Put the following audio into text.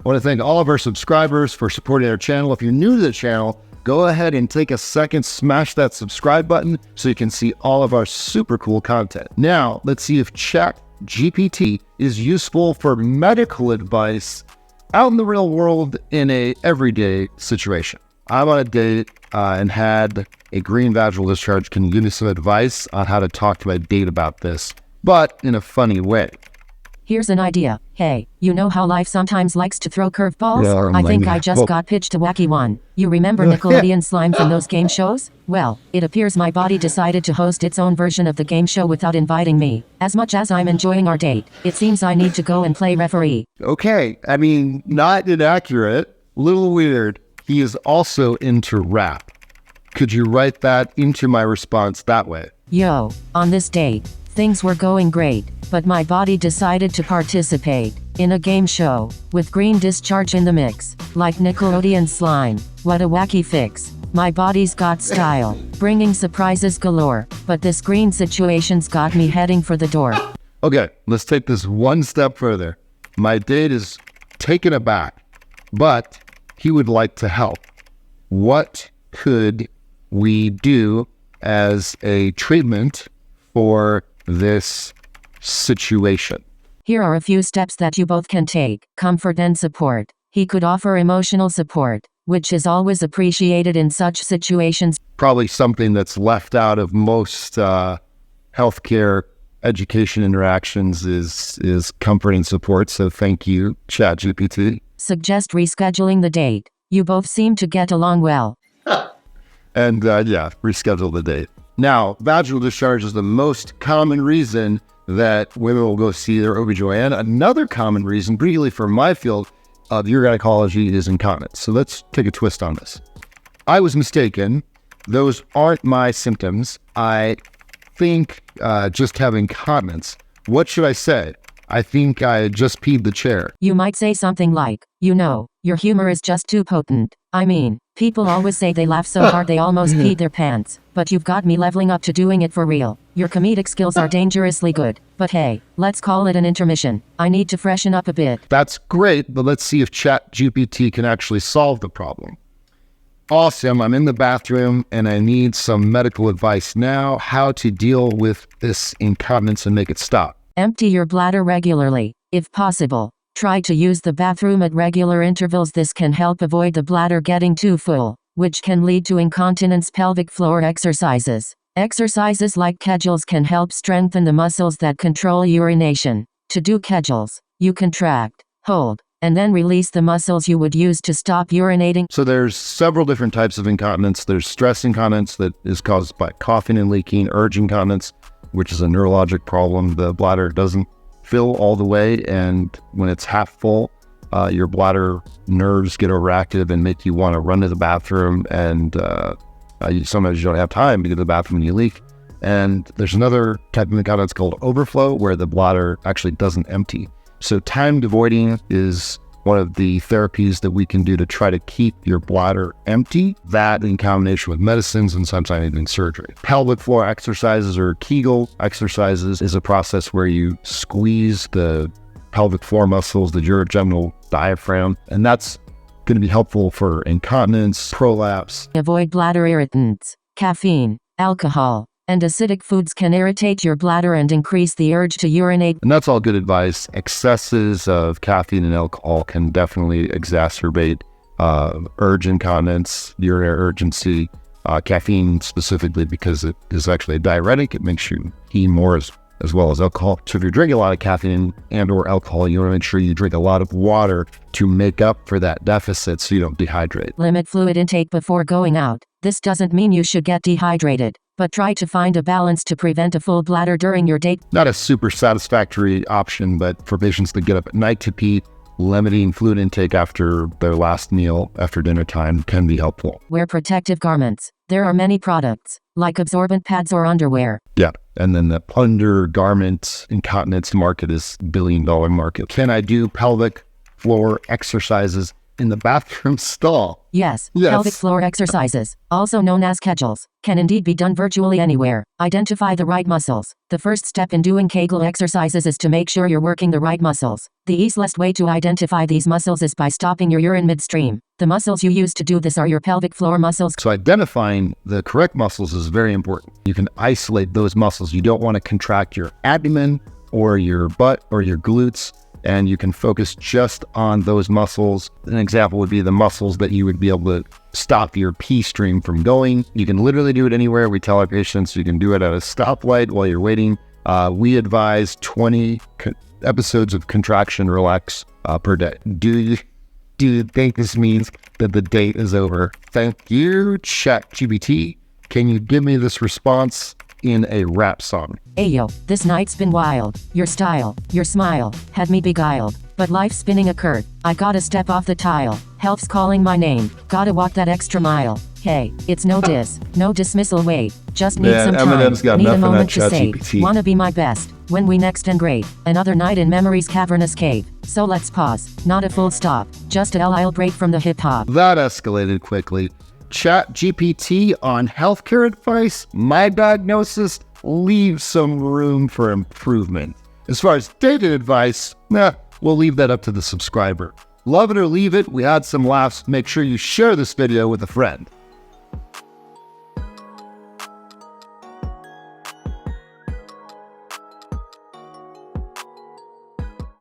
I want to thank all of our subscribers for supporting our channel. If you're new to the channel, go ahead and take a second, smash that subscribe button so you can see all of our super cool content. Now, let's see if Chat GPT is useful for medical advice out in the real world in a everyday situation. I'm on a date and had a green vaginal discharge. Can you give me some advice on how to talk to my date about this, but in a funny way? Here's an idea. Hey, you know how life sometimes likes to throw curveballs? I think I just got pitched a wacky one. You remember Nickelodeon slime from those game shows? Well, it appears my body decided to host its own version of the game show without inviting me. As much as I'm enjoying our date, it seems I need to go and play referee. Okay, I mean, not inaccurate, little weird. He is also into rap. Could you write that into my response that way? Yo, on this date, things were going great, but my body decided to participate in a game show with green discharge in the mix, like Nickelodeon slime. What a wacky fix. My body's got style, bringing surprises galore, but this green situation's got me heading for the door. Okay, let's take this one step further. My date is taken aback, but he would like to help. What could we do as a treatment for this situation? Here are a few steps that you both can take. Comfort and support. He could offer emotional support, which is always appreciated in such situations. Probably something that's left out of most healthcare education interactions is comfort and support. So thank you, Chat GPT. Suggest rescheduling the date. You both seem to get along well. And reschedule the date. Now, vaginal discharge is the most common reason that women will go see their OBGYN. Another common reason, particularly for my field of urogynecology, is incontinence. So let's take a twist on this. I was mistaken. Those aren't my symptoms. I think just have incontinence. What should I say? I think I just peed the chair. You might say something like, you know, your humor is just too potent. I mean, people always say they laugh so hard they almost peed their pants, but you've got me leveling up to doing it for real. Your comedic skills are dangerously good. But hey, let's call it an intermission. I need to freshen up a bit. That's great, but let's see if Chat GPT can actually solve the problem. Awesome, I'm in the bathroom and I need some medical advice now, how to deal with this incontinence and make it stop. Empty your bladder regularly, if possible. Try to use the bathroom at regular intervals. This can help avoid the bladder getting too full, which can lead to incontinence. Pelvic floor exercises. Exercises like Kegels can help strengthen the muscles that control urination. To do Kegels, you contract, hold, and then release the muscles you would use to stop urinating. So there's several different types of incontinence. There's stress incontinence that is caused by coughing and leaking, urge incontinence, which is a neurologic problem. The bladder doesn't fill all the way, and when it's half full, your bladder nerves get overactive and make you want to run to the bathroom, and sometimes you don't have time to go to the bathroom when you leak. And there's another type of incontinence called overflow, where the bladder actually doesn't empty. So timed voiding is one of the therapies that we can do to try to keep your bladder empty. That in combination with medicines and sometimes even surgery. Pelvic floor exercises or Kegel exercises is a process where you squeeze the pelvic floor muscles, the urogenital diaphragm, and that's going to be helpful for incontinence, prolapse. Avoid bladder irritants. Caffeine, alcohol, and acidic foods can irritate your bladder and increase the urge to urinate. And that's all good advice. Excesses of caffeine and alcohol can definitely exacerbate urge incontinence, urinary urgency. Caffeine specifically because it is actually a diuretic. It makes you pee more as well as alcohol. So if you're drinking a lot of caffeine and or alcohol, you want to make sure you drink a lot of water to make up for that deficit so you don't dehydrate. Limit fluid intake before going out. This doesn't mean you should get dehydrated, but try to find a balance to prevent a full bladder during your date. Not a super satisfactory option, but for patients that get up at night to pee, limiting fluid intake after their last meal after dinner time can be helpful. Wear protective garments. There are many products, like absorbent pads or underwear. Yeah, and then the undergarment incontinence market is $1 billion market. Can I do pelvic floor exercises in the bathroom stall? Yes, Yes. pelvic floor exercises, also known as Kegels, can indeed be done virtually anywhere. Identify the right muscles. The first step in doing Kegel exercises is to make sure you're working the right muscles. The easiest way to identify these muscles is by stopping your urine midstream. The muscles you use to do this are your pelvic floor muscles. So identifying the correct muscles is very important. You can isolate those muscles. You don't want to contract your abdomen or your butt or your glutes, and you can focus just on those muscles. An example would be the muscles that you would be able to stop your pee stream from going. You can literally do it anywhere. We tell our patients you can do it at a stoplight while you're waiting. We advise 20 episodes of contraction relax per day. Do you think this means that the date is over? Thank you, Chat GPT. Can you give me this response in a rap song? Ayo, this night's been wild. Your style, your smile, had me beguiled. But life spinning occurred. I gotta step off the tile. Help's calling my name. Gotta walk that extra mile. Hey, it's no diss, no dismissal. Wait, just need some time. Eminem's got Need a nothing on moment to save. ChatGPT. Wanna be my best. When we next engrave. Another night in memory's cavernous cave. So let's pause. Not a full stop. Just a I'll break from the hip hop. That escalated quickly. Chat GPT on healthcare advice, my diagnosis leaves some room for improvement. As far as data advice, we'll leave that up to the subscriber. Love it or leave it, we had some laughs. Make sure you share this video with a friend.